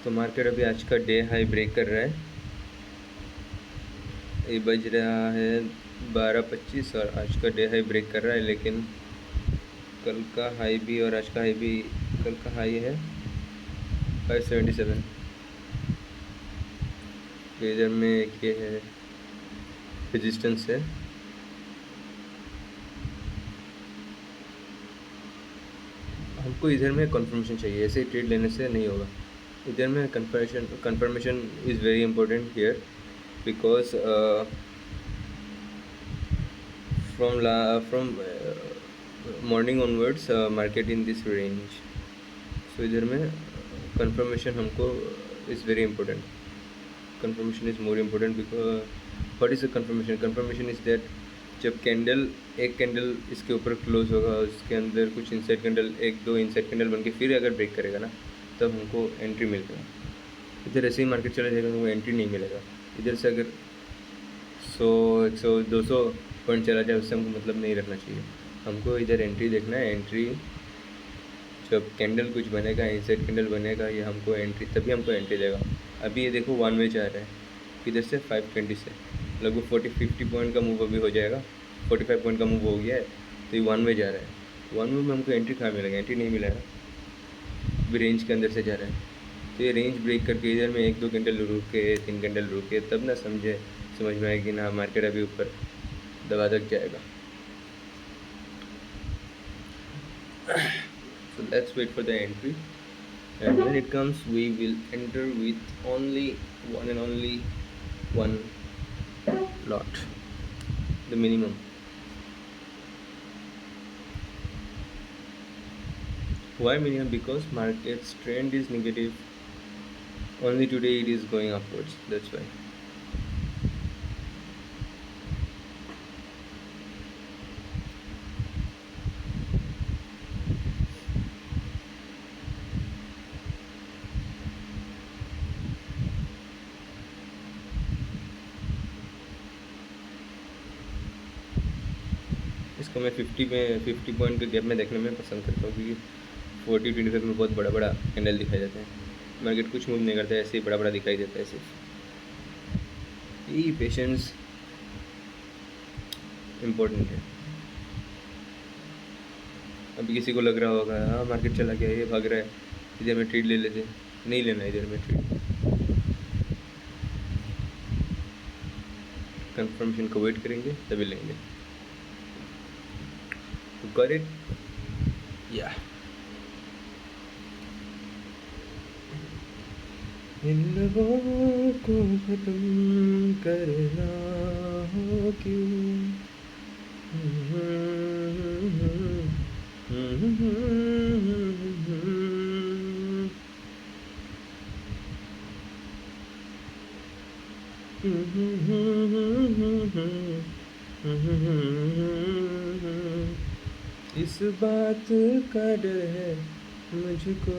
तो मार्केट अभी आज का डे हाई ब्रेक कर रहा है। ये बज रहा है 12:25 और आज का डे हाई ब्रेक कर रहा है, लेकिन कल का हाई भी और आज का हाई भी, कल का हाई है 577। इधर में एक ये है रेजिस्टेंस है। हमको इधर में कंफर्मेशन चाहिए, ऐसे ट्रेड लेने से नहीं होगा। इधर में confirmation is very important here because from morning onwards market in this range. So इधर में confirmation हमको is very important. Confirmation is more important because what is a confirmation? Confirmation is that जब कैंडल एक candle इसके ऊपर close होगा, उसके अंदर कुछ इनसाइड कैंडल, एक दो इनसाइड कैंडल बन के फिर अगर ब्रेक करेगा ना, तब हमको एंट्री मिलेगा। इधर ऐसे ही मार्केट चला जाएगा तो वो एंट्री नहीं मिलेगा। इधर से अगर 100 100 200 पॉइंट चला जाए उससे हमको मतलब नहीं रखना चाहिए। हमको इधर एंट्री देखना है। एंट्री जब कैंडल कुछ बनेगा, इनसाइड कैंडल बनेगा, ये हमको एंट्री, तभी हमको एंट्री देगा। अभी ये देखो वन वे जा रहा है, इधर से 520 से लगभग 40-50 पॉइंट का मूव अभी हो जाएगा। 45 पॉइंट का मूव हो गया है, तो ये वन वे जा रहा है। वन वे में हमको एंट्री कहाँ मिलेगा? एंट्री नहीं मिलेगा, अभी रेंज के अंदर से जा रहा है। तो ये रेंज ब्रेक करके इधर में 1-2 कैंडल रुके, 3 कैंडल रुके, तब ना समझ में आएगी ना मार्केट अभी ऊपर दबा तक जाएगा। So let's wait for the entry, and when it comes we will enter with only one lot, the minimum. Why minimum? Because market's trend is negative, only today it is going upwards, that's why. इसको मैं 50 point के gap में देखने में पसंद करता हूँ, क्योंकि 40-25 में बहुत बड़ा बड़ा कैंडल दिखाई देते हैं। मार्केट कुछ मूव नहीं करता है, ऐसे ही बड़ा बड़ा दिखाई देता है सिर्फ। ये पेशेंस इम्पोर्टेंट है। अभी किसी को लग रहा होगा हाँ मार्केट चला गया, ये भाग रहा है, इधर में ट्रेड ले लेते। नहीं लेना इधर में ट्रेड। कंफर्मेशन को वेट करेंगे तभी लेंगे। Got it? Yeah. इन लोगों को खत्म करना हो क्यों? इस बात का डर है मुझको।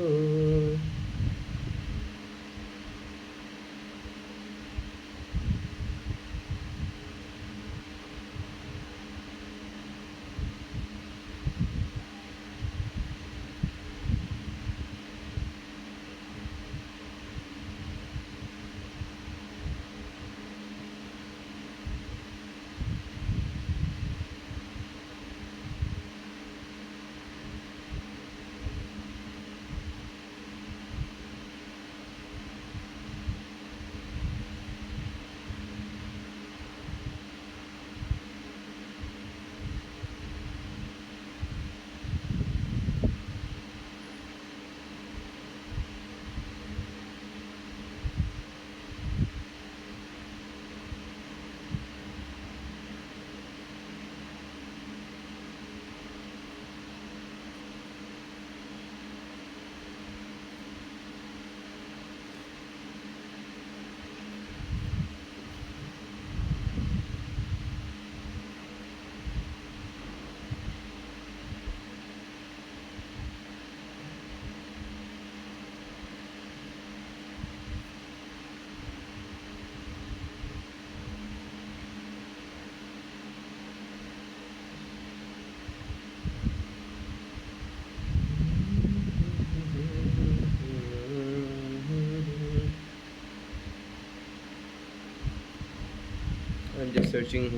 I'm just searching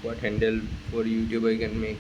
what handle for YouTube I can make.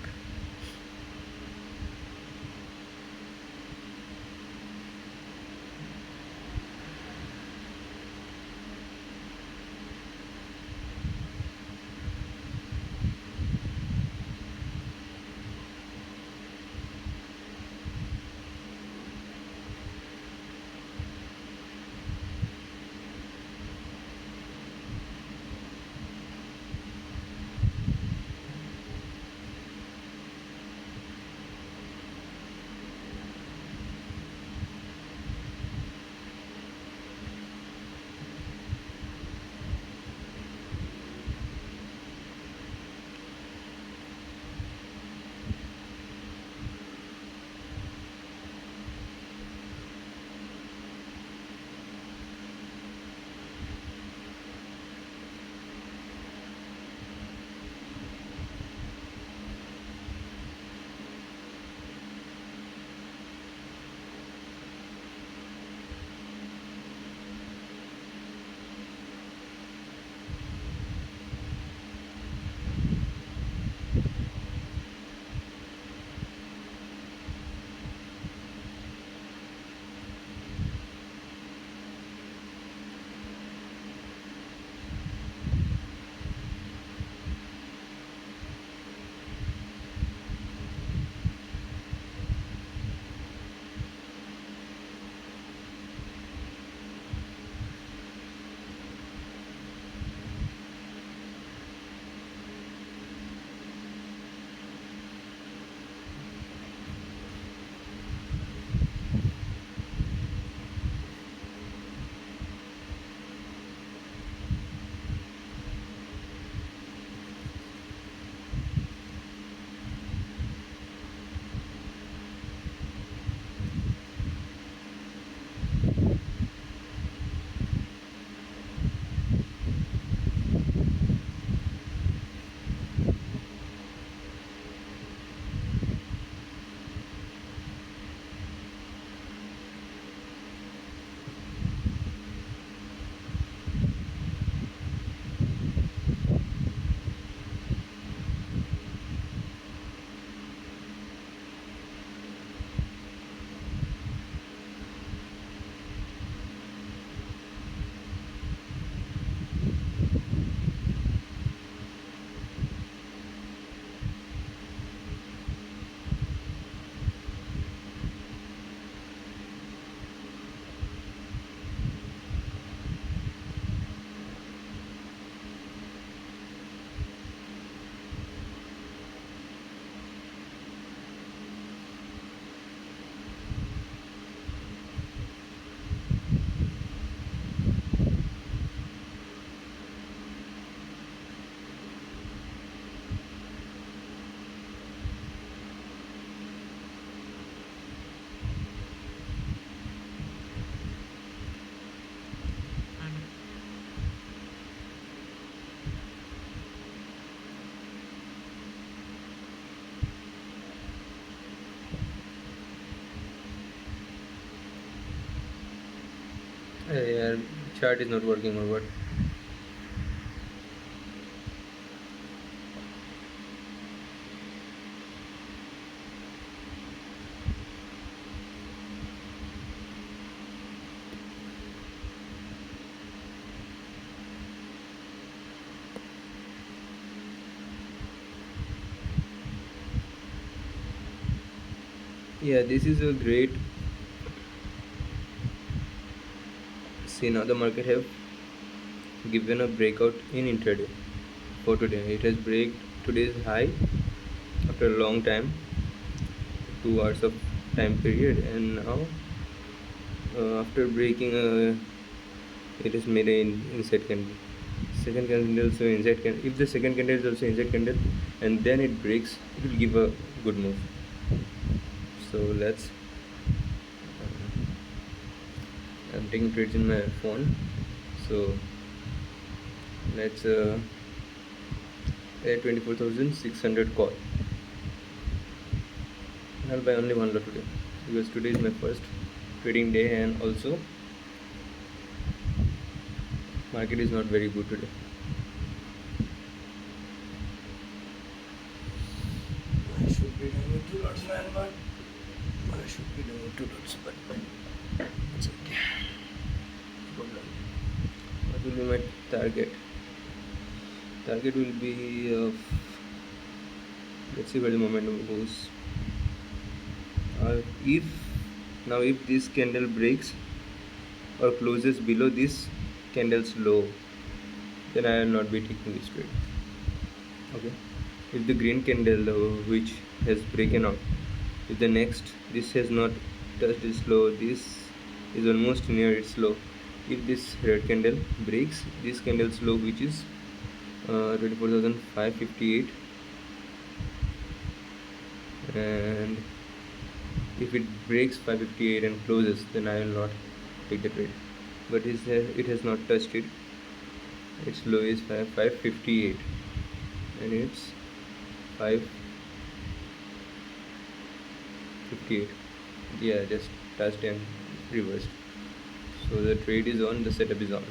Yeah, chart is not working or what? Yeah, this is a great. See, now the market have given a breakout in intraday for today. It has break today's high after a long time, 2 hours of time period, and now after breaking, it is made an inside candle. Second candle also inside candle. If the second candle is also inside candle, and then it breaks, it will give a good move. So let's. I'm taking trades in my phone. So let's 24,600 call. I'll buy only one lot today because today is my first trading day, and also market is not very good today. dots, man, but I should be doing two dots, but it's okay. Problem. What will be my target? Target will be let's see where the momentum goes. If now if this candle breaks or closes below this candle's low, then I will not be taking this trade. Okay. If the green candle which has broken out, if the next this has not touched its low, this is almost near its low. If this red candle breaks this candle's low, which is 24,558, and if it breaks 558 and closes, then I will not take the trade. But it has not touched it. Its low is 558 and it's 558. Yeah, just touched and reversed. So the trade is on, the setup is on.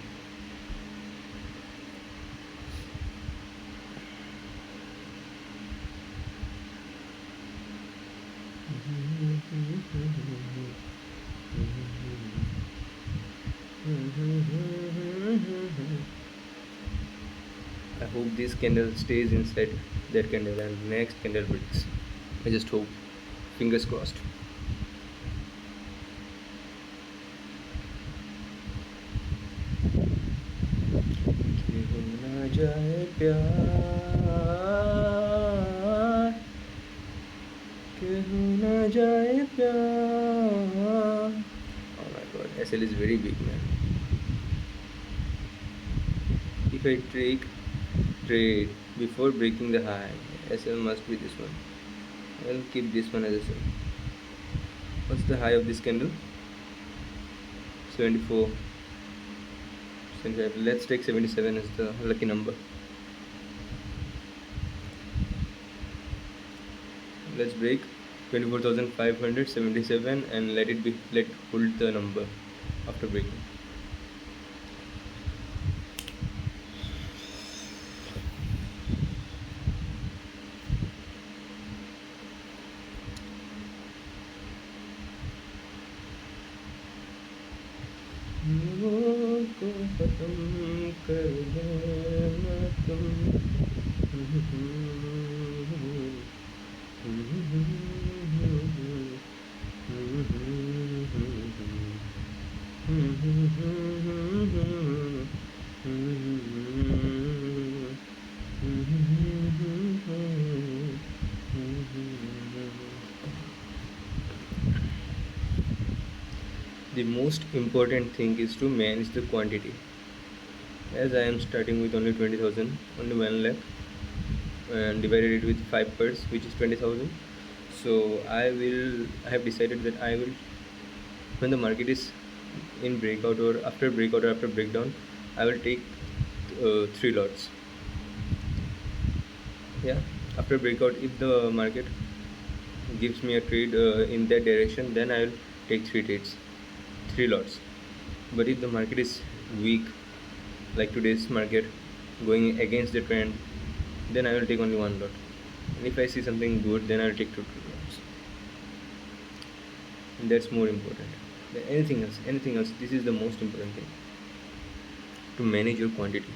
I hope this candle stays inside that candle and next candle breaks. I just hope. Fingers crossed. जाए प्यार के हो ना जाए प्यार. Oh my god, SL is very big, man. If I take trade before breaking the high, SL must be this one. I'll keep this one as SL. What's the high of this candle? 74. 75. Let's take 77 as the lucky number. Let's break 24,577 and let it hold the number after breaking. को खत्म कर देना तुम. The most important thing is to manage the quantity. As I am starting with only 20,000, only 1 lakh, and divided it with 5 parts, which is 20,000. So I have decided that I will, when the market is in breakout or after breakdown, I will take 3 lots. Yeah, after breakout, if the market gives me a trade in that direction, then I will take 3 trades, 3 lots. But if the market is weak, like today's market going against the trend, then I will take only 1 lot. And if I see something good, then I will take 2 lots. And that's more important than anything else. This is the most important thing, to manage your quantity.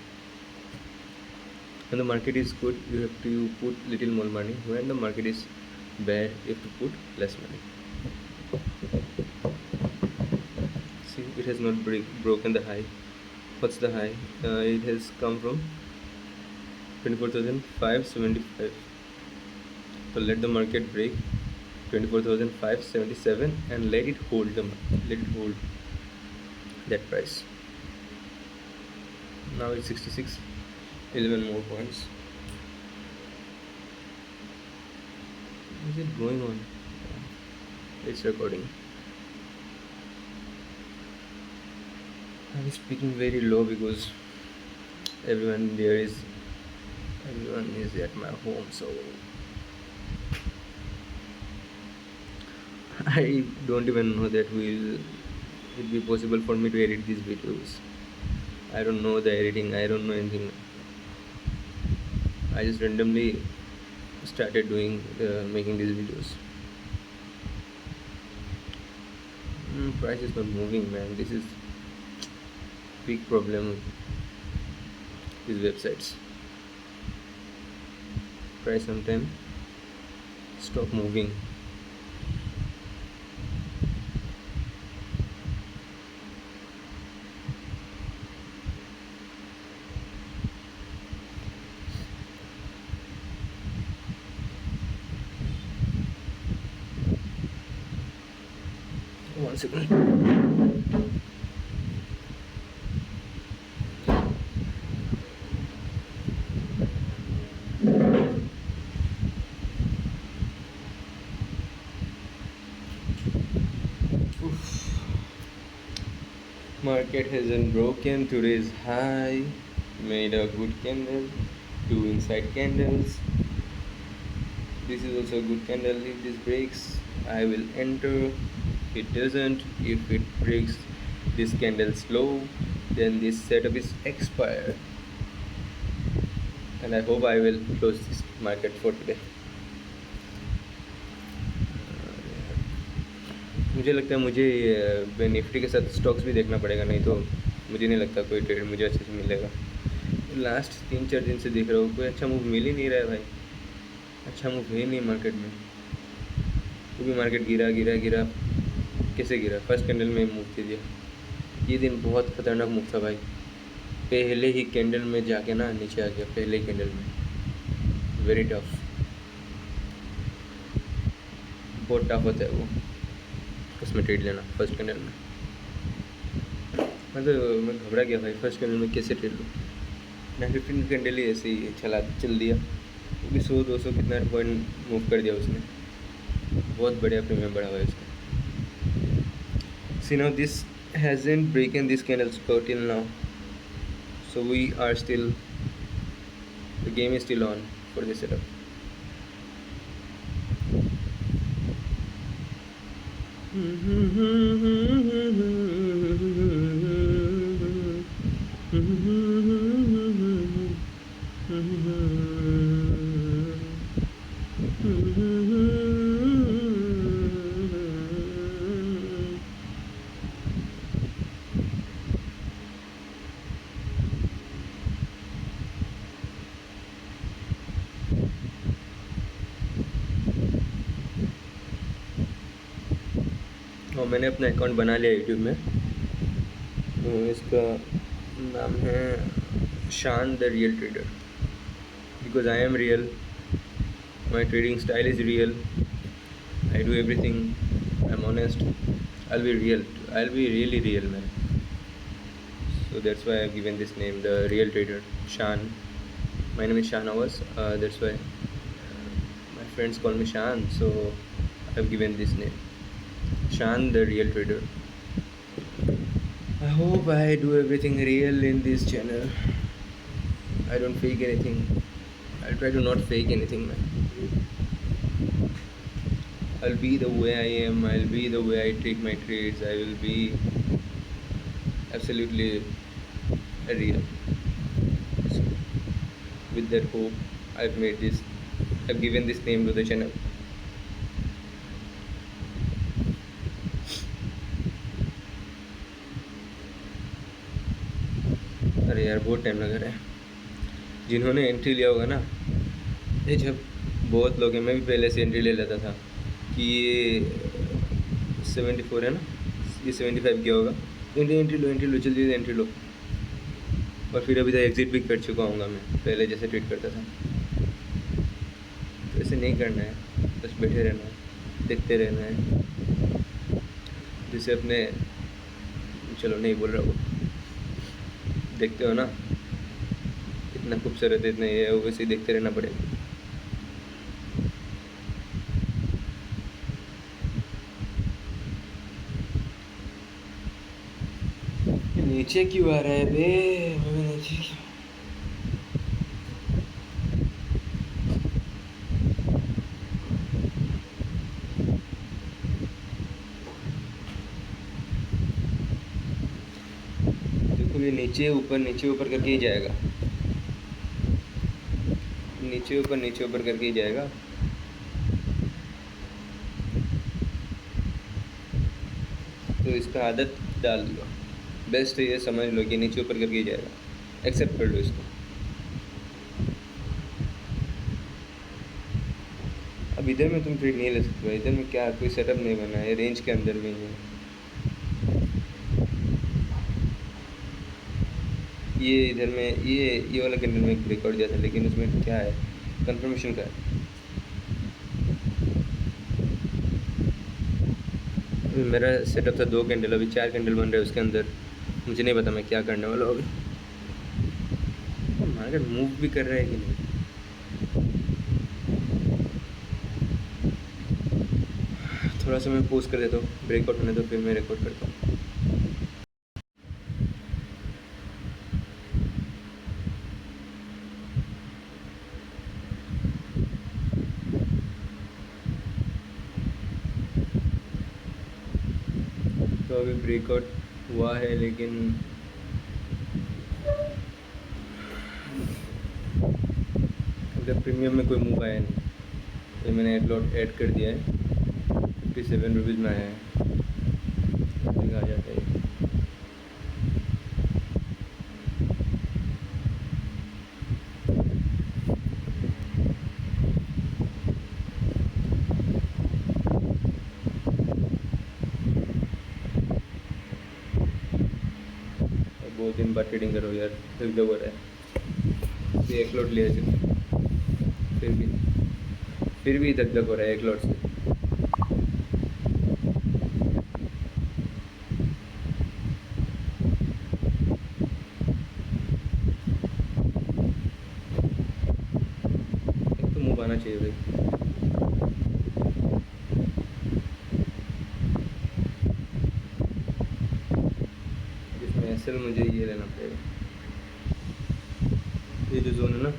When the market is good, you have to put little more money. When the market is bad, you have to put less money. See, it has not broken the high. What's the high? It has come from 24,575. So let the market break 24,577 and let it hold that price. Now it's 66. 11 more points. What is it going on? It's recording. I'm speaking very low because everyone is at my home, so I don't even know that it be possible for me to edit these videos. I don't know the editing, I don't know anything. I just randomly started making these videos. Price is not moving, man. This is big problem with these websites. Price sometime stop moving. One second. Market hasn't broken today's high. Made a good candle. Two inside candles. This is also a good candle. If this breaks, I will enter. It doesn't. If it breaks this candle slow, then this setup is expired. And I hope I will close this market for today. मुझे लगता है मुझे Nifty के साथ stocks भी देखना पड़ेगा, नहीं तो मुझे नहीं लगता कोई ट्रेड मुझे अच्छे से मिलेगा। लास्ट 3-4 दिन से देख रहा हूँ कोई अच्छा मूव मिल ही नहीं रहा है भाई, अच्छा मूव है नहीं मार्केट में। वो भी मार्केट गिरा गिरा गिरा, कैसे गिरा? फर्स्ट कैंडल में मूव दे दिया। ये दिन बहुत ख़तरनाक मूव था भाई, पहले ही कैंडल में जाके ना नीचे आ गया, पहले ही कैंडल में। वेरी टफ, बहुत टफ होता है वो उसमें ट्रेड लेना फर्स्ट कैंडल में। मतलब मैं घबरा गया भाई, फर्स्ट कैंडल में कैसे ट्रेड लूँ। 915 कैंडल ही ऐसे ही चल दिया, वो भी 100-200 कितना पॉइंट मूव कर दिया उसने, बहुत बढ़िया प्रीमियम बढ़ा हुआ है उसका। See now this hasn't broken this candle spot till now, so we are still, the game is still on for this setup. और मैंने अपना अकाउंट बना लिया यूट्यूब में, इसका नाम है शान the real trader, because I am real, my trading style is real, I do everything, I am honest, I will be really real man. So that's why I've given this name, the real trader, Shan. My name is Shan Awas. That's why my friends call me Shan. So I've given this name, Shan, the real trader. I hope I do everything real in this channel. I don't fake anything. I'll try to not fake anything, man. I'll be the way I am. I'll be the way I take my trades. I will be absolutely real. So, with that hope, I've given this name to the channel. अरे यार बहुत time लगा रहा है। जिन्होंने entry लिया होगा ना, ये जब बहुत लोग हैं, मैं भी पहले से एंट्री ले लेता था कि ये 74 है ना, ये 75 क्या होगा, एंट्री लो जल्दी एंट्री लो। और फिर अभी तक एग्ज़िट भी कर चुका हूँगा मैं, पहले जैसे ट्रेड करता था। तो ऐसे नहीं करना है, बस बैठे रहना है, देखते रहना है, जैसे अपने, चलो नहीं बोल रहा, वो देखते हो ना इतना खूबसूरत है, इतना ये वैसे ही देखते रहना पड़ेगा। नीचे क्यों आ रहा है बे, नीचे क्यों? देखो ये नीचे ऊपर करके ही जाएगा, नीचे ऊपर करके ही जाएगा। तो इसका आदत डाल लो। बेस्ट ये समझ लो कि नीचे ऊपर करके ही जाएगा, एक्सेप्ट कर लो इसको। अब इधर में तुम ट्रेड नहीं ले सकते हो, इधर में क्या कोई सेटअप नहीं बना है, रेंज के अंदर में ही है। ये इधर में ये वाला कैंडल में एक ब्रेकआउट दिया था, लेकिन उसमें क्या है, कंफर्मेशन का है। मेरा सेटअप था 2 कैंडल, अभी 4 कैंडल बन रहे हैं उसके अंदर। मुझे नहीं पता मैं क्या करने वाला हूँ अभी। मार्केट मूव भी कर रहा है कि नहीं। थोड़ा सा मैं पोस्ट कर देता हूँ, ब्रेकआउट होने दो, फिर मैं रिकॉर्ड करता हूँ। तो अभी ब्रेकआउट हुआ है, लेकिन अगर प्रीमियम में कोई मूव आया नहीं, तो मैंने एड लॉट ऐड कर दिया है। 57 रुपीज़ में आया है, आ जाता है। बहुत दिन बाद ट्रेडिंग करो यार, धक हो रहा है। तो एक लॉट लिया सिर्फ, फिर भी धक हो रहा है एक लॉट से। एक तो मूव आना चाहिए भाई। जिसमें एसएल मुझे ये लेना पड़ेगा, ये जो जोन है ना,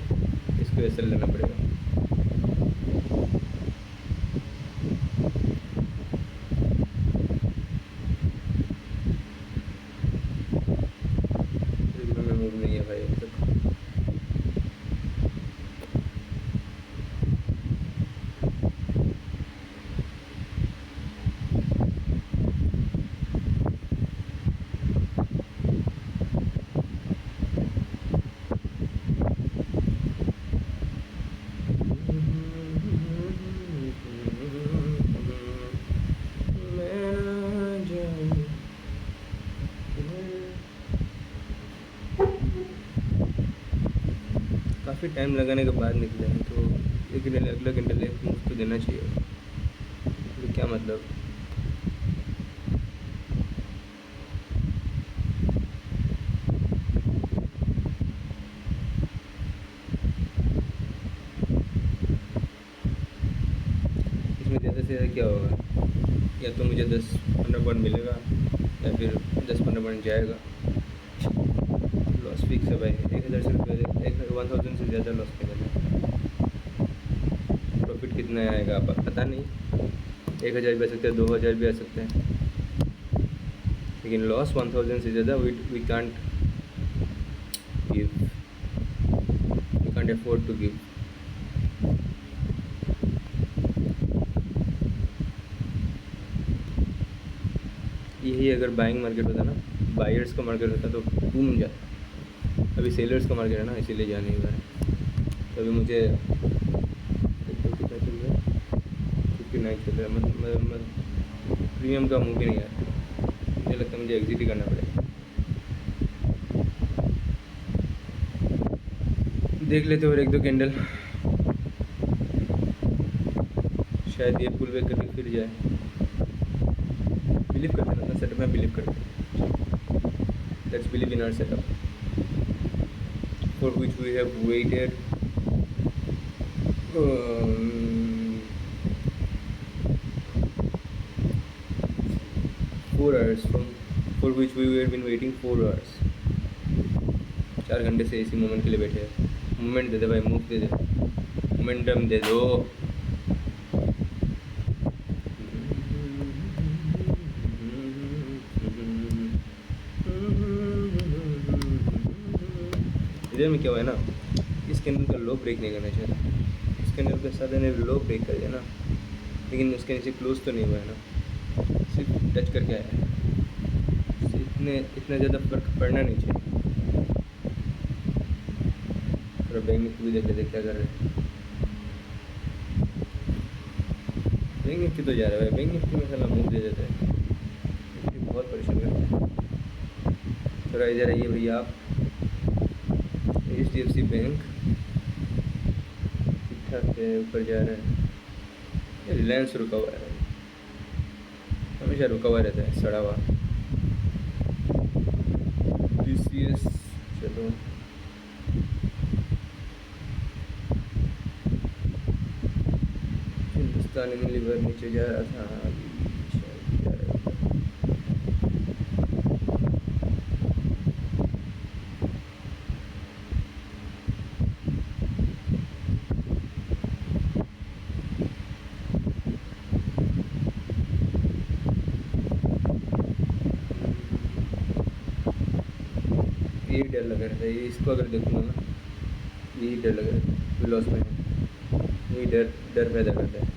इसको एसएल लेना पड़ेगा। मूव नहीं है भाई अब तक। काफ़ी टाइम लगाने के बाद निकले हैं, तो एक अगला कैंडल एक मूव तो देना चाहिए। तो क्या मतलब, इसमें ज़्यादा से ज़्यादा क्या होगा, या तो मुझे 10-15 पॉइंट मिलेगा, या फिर 10-15 पॉइंट जाएगा। लॉस फिक्स है भाई, 1000 से रुपये, 1000 से ज़्यादा लॉस कर देना। प्रॉफिट कितना आएगा आप पता नहीं, 1000 भी आ सकते हैं, 2000 भी आ सकते हैं, लेकिन लॉस 1000 से ज़्यादा we can't give, we can't afford to give. यही अगर बाइंग मार्केट होता ना, बायर्स का मार्केट होता तो घूम जाता। अभी सेलर्स का मार्केट है ना, इसीलिए जा नहीं पा रहा। तो अभी मुझे कितना चल रहा है, 59 चल रहा है। मतलब प्रीमियम का मूव भी नहीं है, मुझे लगता है मुझे एग्जिट ही करना पड़ेगा। देख लेते हो और 1-2 कैंडल, शायद ये पुल बैक करके फिर जाए। बिलीव करते हैं ना सेटअप में, बिलीव करते हैं। Let's believe in our setup for which we have waited 4 hours, for which we have been waiting 4 hours। 4 घंटे से इसी मोमेंट के लिए बैठे हैं। मोमेंट दे दे भाई, मूव दे दे, मोमेंटम दे दो। इधर में क्या हुआ है ना, इस कैंडल का लो ब्रेक नहीं करना चाहिए। इस कैंडल के साथ ने लो ब्रेक कर दिया ना, लेकिन उसके नीचे क्लोज तो नहीं हुआ है ना, सिर्फ टच करके आया है। इतना ज़्यादा फर्क पड़ना नहीं चाहिए। थोड़ा बैंक निफ्टी भी देख लेते क्या कर रहे हैं। बैंक निफ्टी तो जा रहा है भाई, बैंक निफ्टी में साला मूव दे देता है, निफ्टी बहुत परेशान करता है। थोड़ा इधर आइए भैया आप। HDFC बैंक ठीक ठाक है, ऊपर जा रहा है। ये रिलायंस रुका हुआ है, हमेशा रुका हुआ रहता है, सड़ा हुआ। TCS चलो हिंदुस्तान यूनिलीवर नीचे जा रहा था, अभी शायद जा रहा है। ये डर लग रहा था, ये इसको अगर देखूँगा ना, यही डर लग रहा था, लॉस में है, यही डर डर पैदा करता है।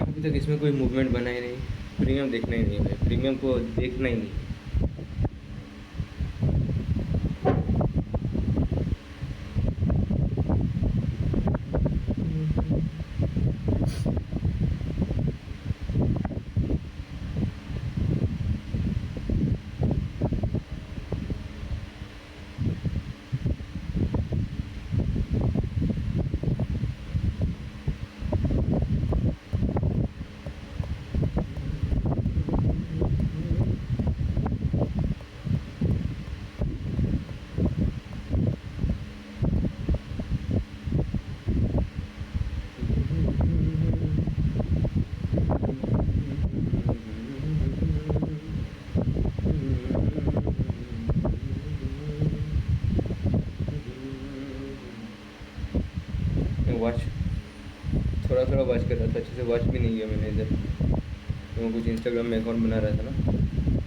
अभी तक इसमें कोई मूवमेंट बना ही नहीं, प्रीमियम देखना ही नहीं है भाई, प्रीमियम को देखना ही नहीं। वॉच थोड़ा थोड़ा वॉच कर रहा था, अच्छे से वॉच भी नहीं किया मैंने इधर, तो मैं कुछ इंस्टाग्राम में अकाउंट बना रहा था ना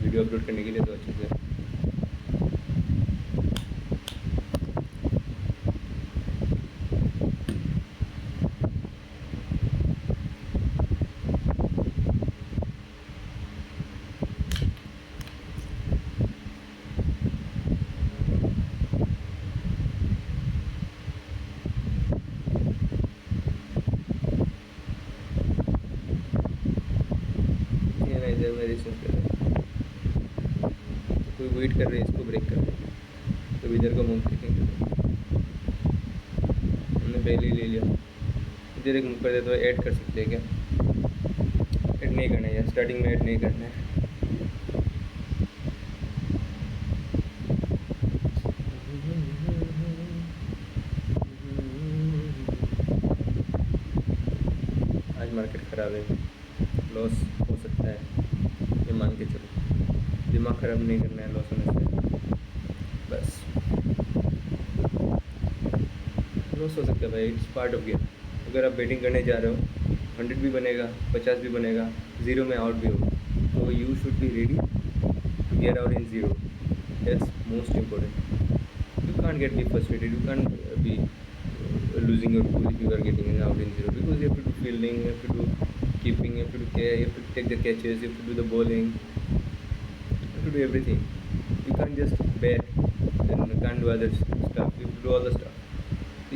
वीडियो अपलोड करने के लिए, तो अच्छे से ये ना इधर मैं रिसर्च कर रहा है, तो कोई वेट कर रहे हैं इसको ब्रेक कर रहे हैं, तो इधर का मूव देखेंगे, हमने पहले ही ले लिया। इधर एक मूव कर देते तो ऐड कर सकते हैं क्या? ऐड नहीं करना है यार, स्टार्टिंग में ऐड नहीं करना है। आज मार्केट ख़राब है, लॉस हो सकता है, ये मान के चलो, दिमाग ख़राब नहीं करना है लॉस होने से, बस लॉस हो सकता है भाई, इट्स पार्ट ऑफ गेम। अगर आप बैटिंग करने जा रहे हो, 100 भी बनेगा, 50 भी बनेगा, ज़ीरो में आउट भी हो, तो you should be ready to get out in zero, that's most important. You can't get be frustrated, you can't be losing your cool if you are getting out in zero, because you have to do fielding, you have to do keeping, you have to do care, you have to take the catches, you have to do the bowling, you have to do everything. You can't just bat and can't do other stuff, you have to do all the stuff.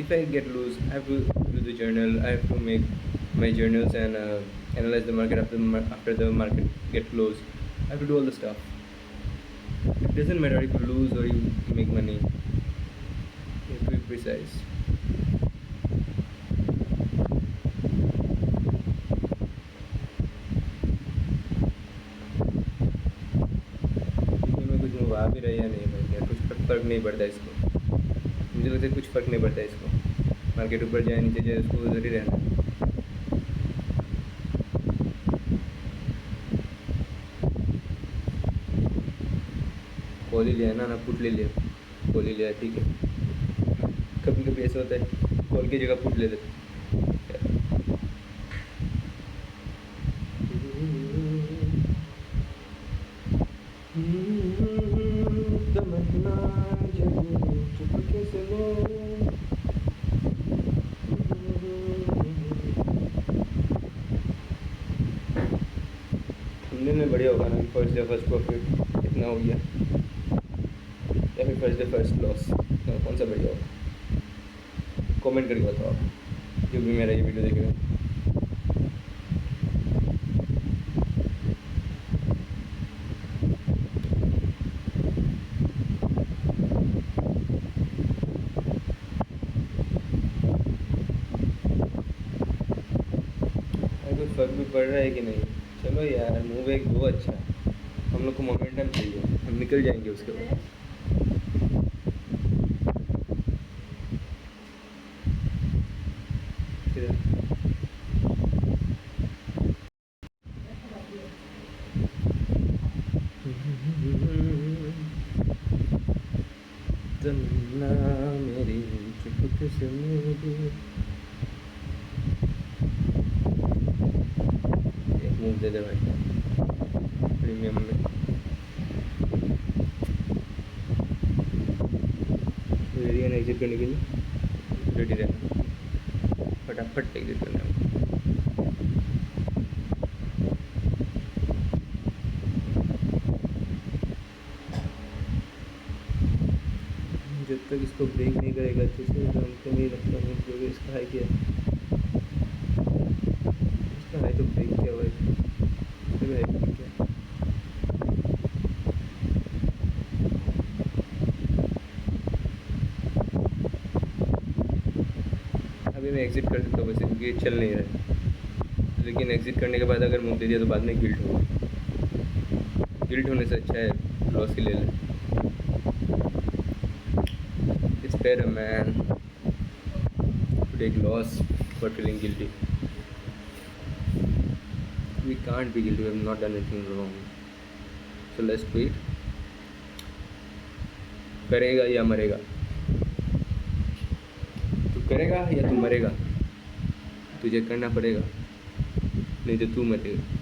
If I get loose, I have to do the journal, I have to make my journals and analyze the market after the market get closed. I have to do all the stuff. It doesn't matter if you lose or you make money. You have to be precise. में कुछ move आ भी रहा है या नहीं भाई, यार कुछ फर्क नहीं पड़ता इसको, मुझे लगता है कुछ फ़र्क नहीं पड़ता इसको, मार्केट ऊपर जाए नीचे जाए उसको उधर ही रहना। कॉल ही लिया ना पुट ले लिया, कॉल ही लिया ठीक है, कभी कभी ऐसा होता है कॉल की जगह पुट ले लेते। तमन्ना जब चुपके से लो, बढ़िया होगा ना कि फर्स्ट डे फर्स्ट प्रॉफिट कितना हो गया, या फिर फर्स्ट डे फर्स्ट लॉस, कौन सा बढ़िया होगा? कमेंट करके बताओ आप, जो भी मेरा ये वीडियो देखेगा। कोई फर्क भी पड़ रहा है कि नहीं? चलो यार, मूव एक दो अच्छा, हम लोग को मोमेंटम चाहिए, हम निकल जाएंगे उसके बाद। तमन्ना मेरी चुपके से मेरी, एक मूव दे दे भाई प्रीमियम में। रेडी है एग्जिट करने के लिए? रेडी रहना, फटाफट एग्जिट करना है। जब तक इसको ब्रेक नहीं करेगा अच्छे से तो हमको नहीं लगता है जो भी इसका हाई किया, इसका हाई तो ब्रेक किया हुआ है, इसका भी हाई ब्रेक किया। अभी मैं एग्ज़िट कर सकता हूँ वैसे, क्योंकि ये चल नहीं रहा है, लेकिन एग्ज़िट करने के बाद अगर मुँह दे दिया तो बाद में गिल्ट होगा। गिल्ट होने से अच्छा है लॉस ही ले लें। It's better man to take loss for feeling guilty. We can't be guilty, we have not done anything wrong, so let's wait। करेगा या मरेगा? तू करेगा या तू मरेगा? तुझे करना पड़ेगा, नहीं तो तू मरेगा।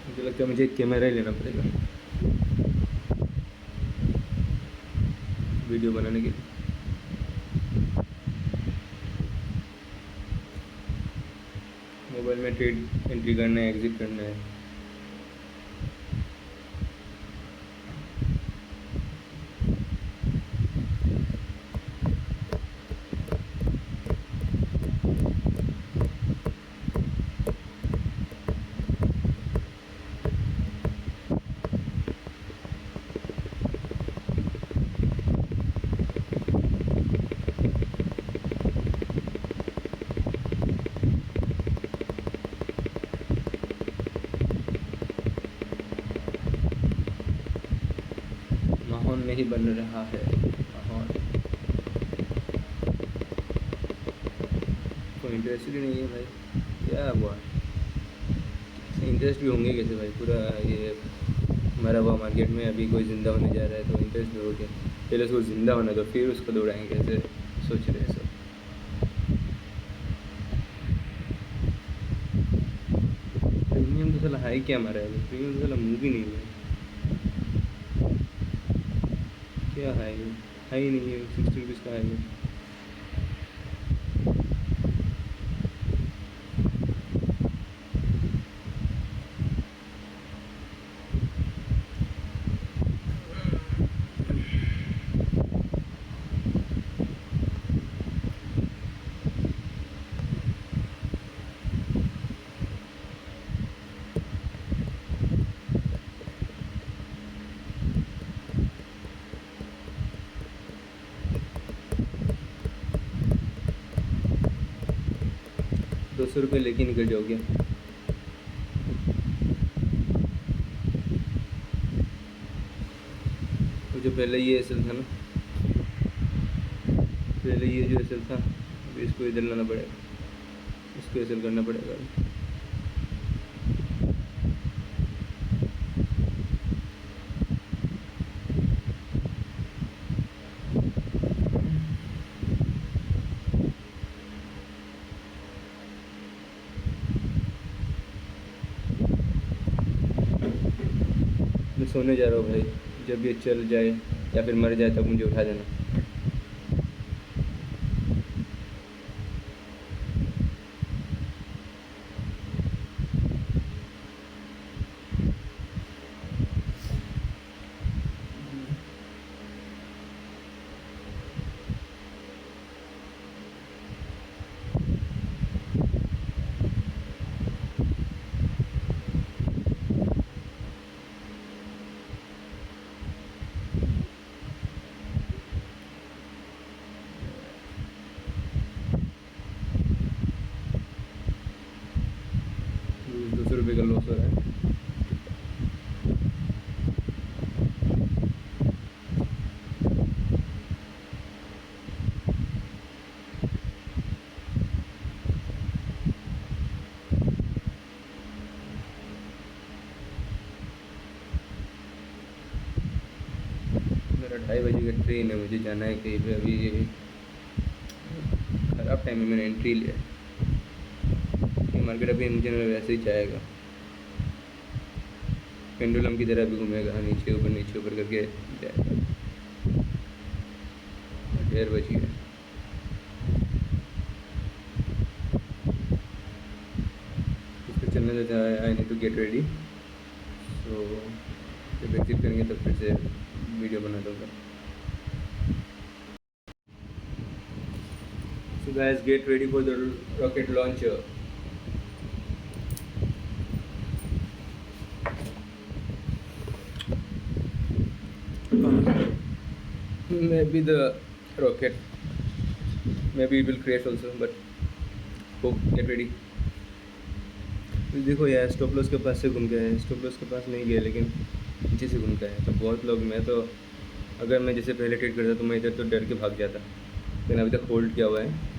मुझे लगता है मुझे एक कैमरा ही लेना पड़ेगा वीडियो बनाने के लिए। मोबाइल में ट्रेड एंट्री करना है, एग्जिट करना है। नहीं बन रहा है माहौल, कोई इंटरेस्ट ही नहीं है भाई, क्या हुआ? इंटरेस्ट भी होंगे कैसे भाई, पूरा ये मरा हुआ मार्केट में अभी कोई ज़िंदा होने जा रहा है तो इंटरेस्ट भी हो गया, पहले उसको ज़िंदा होना तो फिर उसको दौड़ाएंगे, ऐसे सोच रहे हैं सब। प्रीमियम तो साला हाई क्या मारा है, प्रीमियम तो साला मूवी नहीं है, क्या हाई है? हाई नहीं है, 60 रुपीज़ का हाई है। 200 रुपये लेके निकल जाओगे? वो जो पहले ये एसल था ना, पहले ये जो एसल था, अभी इसको इधर लाना पड़ेगा, इसको एसल करना पड़ेगा। मैं सोने जा रहा हूँ भाई, जब ये चल जाए या फिर मर जाए तब मुझे उठा देना। ₹200 का लॉस हो रहा है। मेरा 2:30 बजे का ट्रेन है, मुझे जाना है कहीं पे, अभी ख़राब टाइम में मैंने एंट्री लिया है। ये मार्केट अभी मुझे वैसे ही जाएगा, पेंडुलम की तरह भी घूमेगा, नीचे ऊपर करके जाएगा। 1:30 बज गया। इसको चलने देता है, I need to get ready. तो जब एग्जिट करेंगे तब फिर से वीडियो बना दूँगा। So guys, get ready for the rocket launcher. Maybe the rocket, maybe it will crash also, but hope, get ready. तो देखो यार, स्टॉप लॉस के पास से घूम के आए, स्टॉप लॉस के पास नहीं गए लेकिन नीचे से घूम के आए। तो बहुत लोग, मैं तो अगर मैं जैसे पहले ट्रेड करता तो मैं इधर तो डर के भाग जाता, लेकिन अभी तक होल्ड किया हुआ है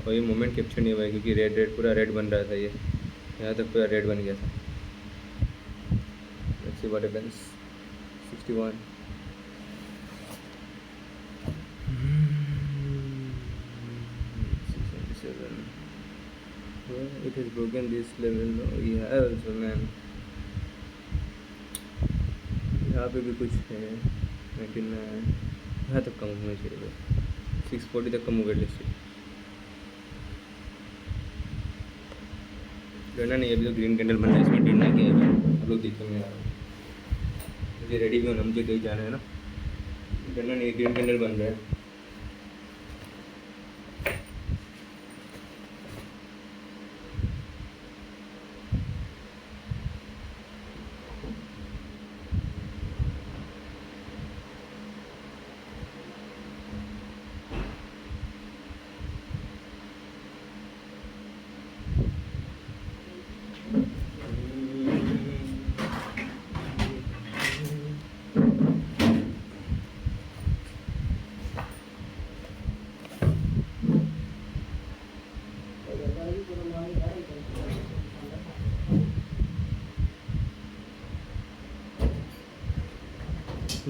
और ये मोमेंट कैप्चर नहीं हुआ है क्योंकि रेड पूरा रेड बन रहा था, ये यहाँ तक पूरा रेड बन गया था। Let's see what happens. 61. Well, it has broken this level. Oh, yeah, also man. यहाँ पे भी कुछ है 99, यहाँ तक कम होना चाहिए, 640 तक कम हो गया लिस्ट। डरना नहीं, अभी तो ग्रीन कैंडल बन रहा है, इसमें डरना क्या है, आप लोग देखेंगे यार। मुझे रेडी भी होना, मुझे कहीं जाना है ना, डरना नहीं, ग्रीन कैंडल बन रहा है।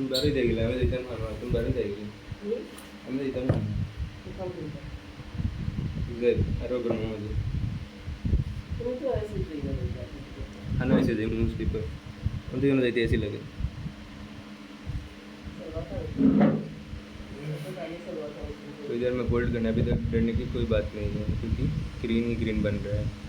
baru जाएगी हमें देते हैं खाना तुम बारू जाएगी हमें देते हैं इधर अरे बनो मुझे खाना ऐसे दे मुंह स्लीपर उन तो देते ऐसे लगे तो इधर मैं होल्ड करना अभी तक डरने की कोई बात नहीं है क्योंकि ग्रीन ही ग्रीन बन रहा है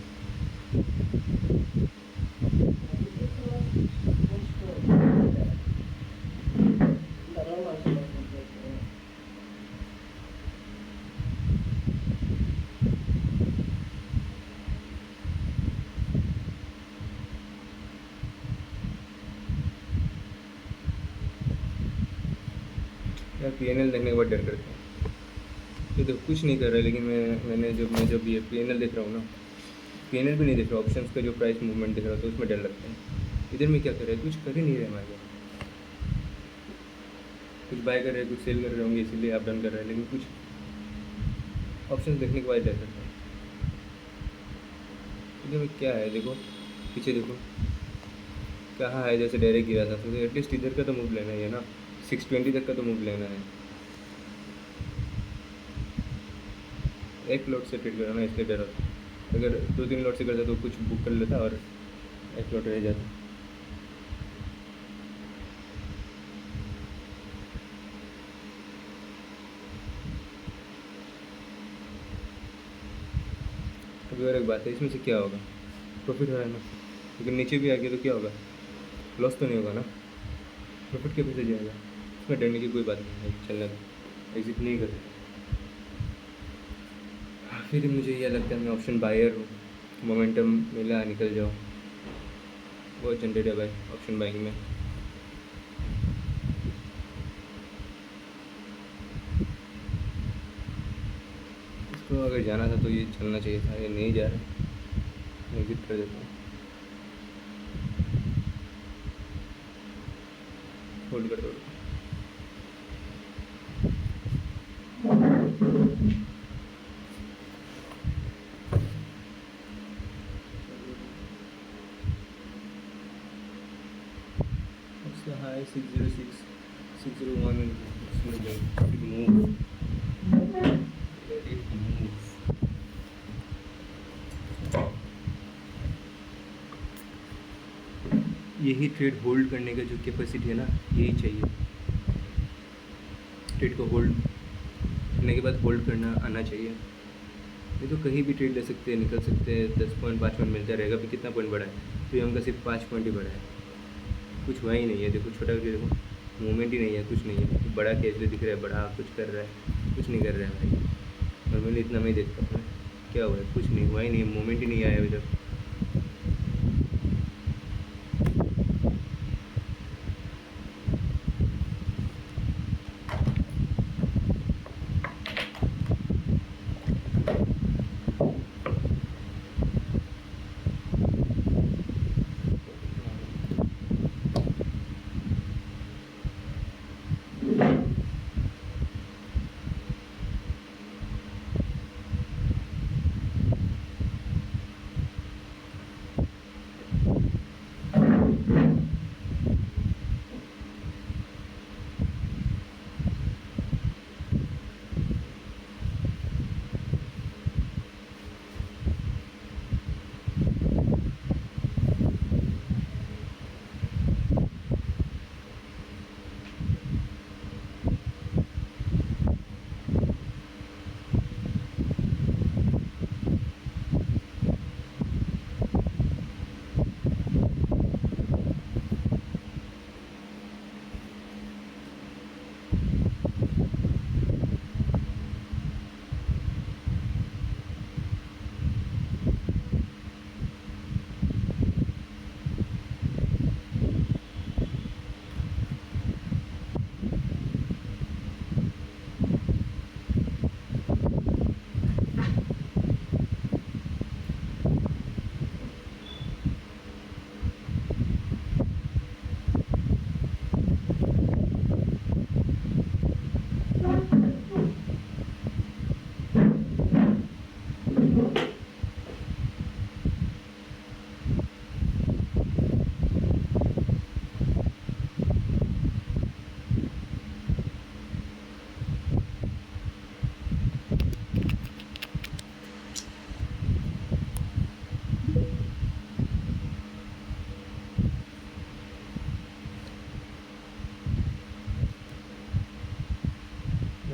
यार PNL देखने के बाद डर करता है ये तो कुछ नहीं कर रहा है लेकिन मैं जब ये PNL देख रहा हूँ ना PNL भी नहीं देख रहा ऑप्शंस का जो प्राइस मूवमेंट दिख रहा है तो उसमें डर लगता है इधर में क्या कर रहे हैं कुछ कर ही नहीं रहे हमारे कुछ बाय कर रहे हैं कुछ सेल कर रहे होंगे इसीलिए आप डन कर रहे हैं लेकिन कुछ ऑप्शंस देखने के बाद डर करता है इधर में क्या है देखो पीछे देखो कहाँ है जैसे डायरेक्ट गिरा था तो एटलीस्ट इधर का तो मूव लेना ही है ना 620 तक का तो मूव लेना है एक लॉट से ट्रेड करना इसलिए डर होता अगर 2-3 लॉट से करता तो कुछ बुक कर लेता और एक लॉट रह जाता अभी और एक बात है इसमें से क्या होगा प्रॉफिट हो रहा है ना लेकिन नीचे भी आ गया तो क्या होगा लॉस तो नहीं होगा ना प्रॉफिट के पैसे जाएगा इसमें डरने की कोई बात नहीं है चलने दो एग्जिट नहीं कर फिर मुझे यह लगता है मैं ऑप्शन बायर हूँ मोमेंटम मिला निकल जाओ बहुत जनरेट है भाई ऑप्शन बाइंग में इसको अगर जाना था तो ये चलना चाहिए था ये नहीं जा रहा एग्जिट कर देता हूँ होल्ड कर दो हाई 606 601 मूव यही ट्रेड होल्ड करने का जो कैपेसिटी है ना यही चाहिए ट्रेड को होल्ड करने के बाद होल्ड करना आना चाहिए ये तो कहीं भी ट्रेड ले सकते हैं निकल सकते हैं 10 पॉइंट 5 पॉइंट मिलता रहेगा अभी कितना पॉइंट बढ़ा है तो हम का सिर्फ 5 पॉइंट ही बढ़ा है कुछ हुआ ही नहीं है देखो छोटा करके देखो मूवमेंट ही नहीं है कुछ नहीं है बड़ा कैसे दिख रहा है बड़ा कुछ कर रहा है कुछ नहीं कर रहा है भाई नॉर्मली इतना मैं देखता हूँ क्या हुआ है कुछ नहीं हुआ ही नहीं मूवमेंट ही नहीं आया अभी तक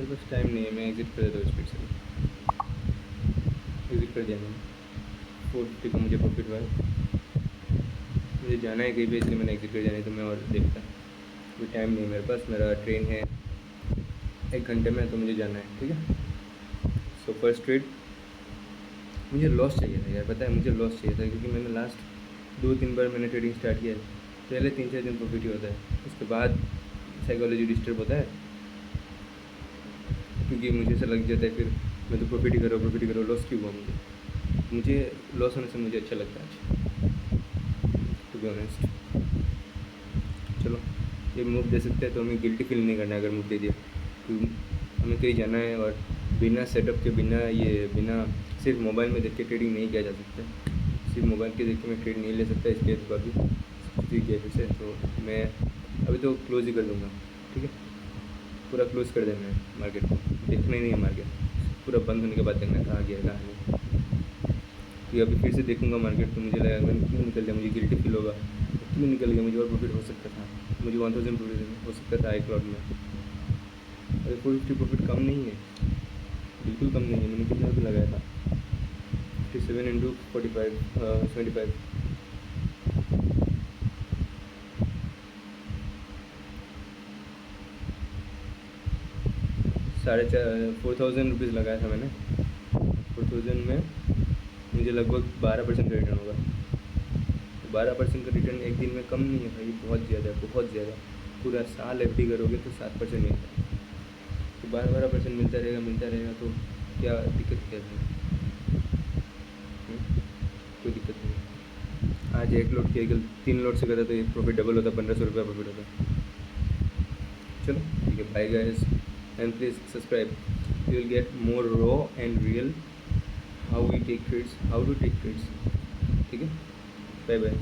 मेरे पास टाइम नहीं है, मैं एग्ज़िट कर देता हूँ स्पीड से। एग्ज़िट कर दिया मैंने। 450 का मुझे प्रॉफिट हुआ है। मुझे जाना है कहीं पे, इसलिए मैंने एग्ज़िट कर दिया, नहीं तो मैं और देखता। अभी टाइम नहीं है मेरे पास, मेरा ट्रेन है 1 घंटे में, तो मुझे जाना है। ठीक है। सो फर्स्ट ट्रेड मुझे लॉस चाहिए था यार, पता है मुझे लॉस चाहिए था, क्योंकि मैंने लास्ट 2-3 बार मैंने ट्रेडिंग स्टार्ट किया है। पहले 3-4 दिन प्रॉफिट ही होता है, उसके बाद साइकोलॉजी डिस्टर्ब होता है, क्योंकि मुझे ऐसा लग जाता है फिर मैं तो प्रॉफिट ही करो, प्रॉफिट ही करो, लॉस क्यों हुआ मुझे लॉस होने से मुझे अच्छा लगता है, टू बी ऑनेस्ट। चलो, ये मूव दे सकते हैं तो हमें गिल्टी फील नहीं करना है अगर मूव दे दिया, क्योंकि हमें कहीं जाना है और बिना सेटअप के, बिना सिर्फ मोबाइल में देख के ट्रेडिंग नहीं किया जा सकता। सिर्फ मोबाइल के देख के मैं ट्रेड नहीं ले सकता, इसलिए तो अभी ठीक है। फिर से तो मैं अभी तो क्लोज ही कर दूँगा। ठीक है, पूरा क्लोज कर देना है मार्केट को, देखना ही नहीं है मार्केट, पूरा बंद होने के बाद देखना कहाँ गया कहाँ नहीं। कि अभी फिर से देखूंगा मार्केट तो मुझे लगेगा मैंने क्यों निकल गया, मुझे गिल्टी फील होगा, क्यों निकल गया, मुझे और प्रॉफिट हो सकता था, मुझे 1000 प्रॉफिट हो सकता था iCloud में। अरे 450 प्रॉफिट कम नहीं है, बिल्कुल कम नहीं है। मैंने कितना भी लगाया था, 57 इंटू 45 75, साढ़े 4000 रुपीज़ लगाया था मैंने। 4000 में मुझे लगभग 12% का रिटर्न होगा। तो 12% का रिटर्न एक दिन में कम नहीं है भाई, बहुत ज़्यादा है, बहुत ज़्यादा। पूरा साल FD करोगे तो 7% मिलता है, तो 12% मिलता रहेगा तो क्या दिक्कत क्या है? कोई दिक्कत नहीं। आज एक लोड के 3 लोड से करा तो एक प्रॉफिट डबल होता, 1500 रुपये प्रॉफिट होता। चलो ठीक है, bye guys, and please subscribe, you will get more raw and real how we take trades, how to take trades. ठीक है, बाय बाय।